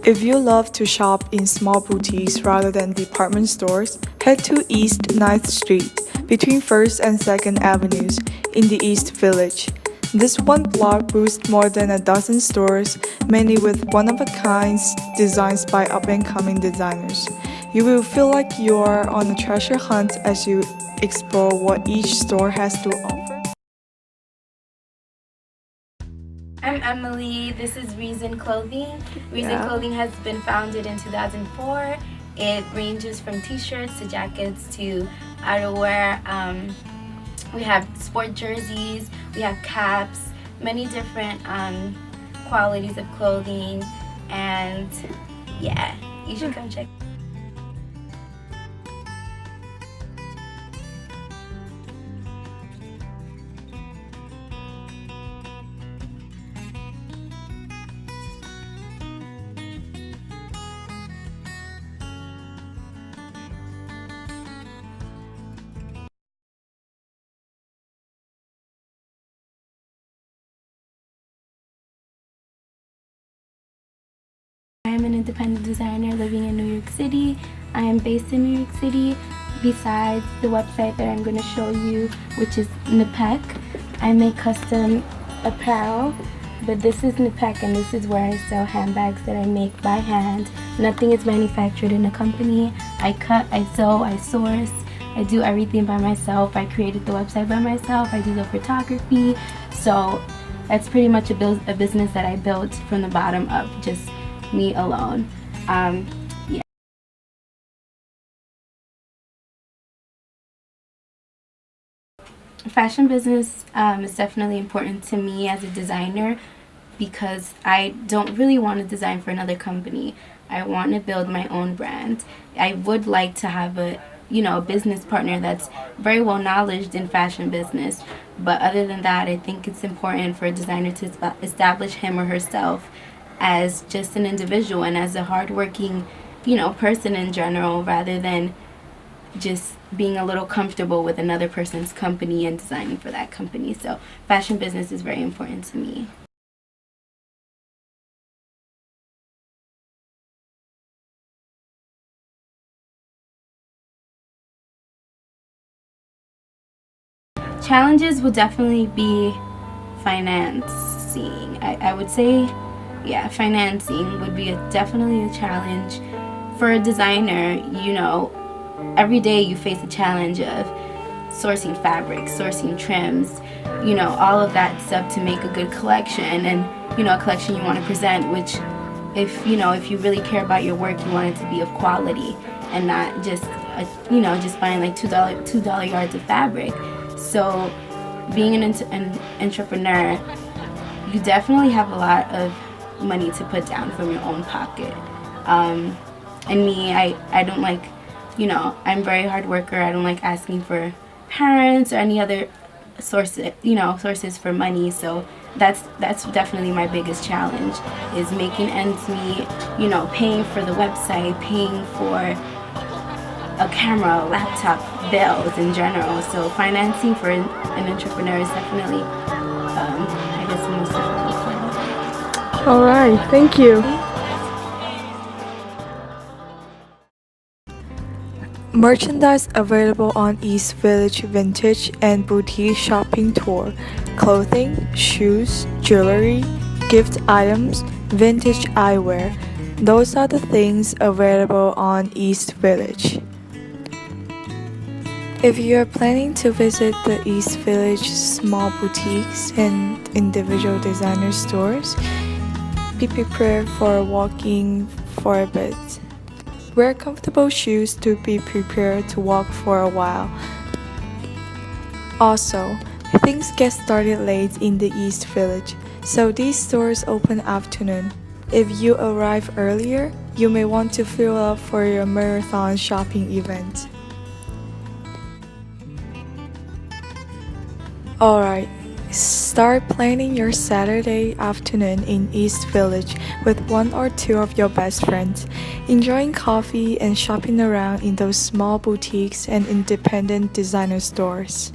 If you love to shop in small boutiques rather than department stores, head to East 9th Street, between 1st and 2nd Avenues, in the East Village. This one block boasts more than a dozen stores, many with one-of-a-kind designs by up-and-coming designers. You will feel like you are on a treasure hunt as you explore what each store has to offer. I'm Emily. This is Reason Clothing. Reason Clothing has been founded in 2004. It ranges from t-shirts to jackets to outerwear. We have sport jerseys, we have caps, many different qualities of clothing, and yeah, you should come check. I am an independent designer living in New York City. I am based in New York City. Besides the website that I'm going to show you, which is Nipec, I make custom apparel, but this is Nipec and this is where I sell handbags that I make by hand. Nothing is manufactured in a company. I cut, I sew, I source, I do everything by myself. I created the website by myself. I do the photography. So that's pretty much a business that I built from the bottom up, just me alone. Yeah. Fashion business is definitely important to me as a designer because I don't really want to design for another company. I want to build my own brand. I would like to have a business partner that's very well knowledgeable in fashion business, but other than that, I think it's important for a designer to establish him or herself as just an individual and as a hardworking, person in general, rather than just being a little comfortable with another person's company and designing for that company. So fashion business is very important to me. Challenges would definitely be financing. I would say, yeah, financing would be definitely a challenge. For a designer, every day you face a challenge of sourcing fabrics, sourcing trims, all of that stuff to make a good collection and, a collection you want to present, which if you really care about your work, you want it to be of quality and not just, just buying like $2 yards of fabric. So being an entrepreneur, you definitely have a lot of money to put down from your own pocket. And me, I don't like, I'm a very hard worker. I don't like asking for parents or any other sources for money. So that's definitely my biggest challenge, is making ends meet, paying for the website, paying for a camera, laptop, bills in general. So financing for an entrepreneur is definitely, I guess, most difficult. All right, thank you. Merchandise available on East Village Vintage and Boutique Shopping Tour. Clothing, shoes, jewelry, gift items, vintage eyewear. Those are the things available on East Village. If you are planning to visit the East Village small boutiques and individual designer stores, be prepared for walking for a bit. Wear comfortable shoes to be prepared to walk for a while. Also, things get started late in the East Village, so these stores open afternoon. If you arrive earlier, you may want to fill up for your marathon shopping event. Alright, start planning your Saturday afternoon in East Village with one or two of your best friends, enjoying coffee and shopping around in those small boutiques and independent designer stores.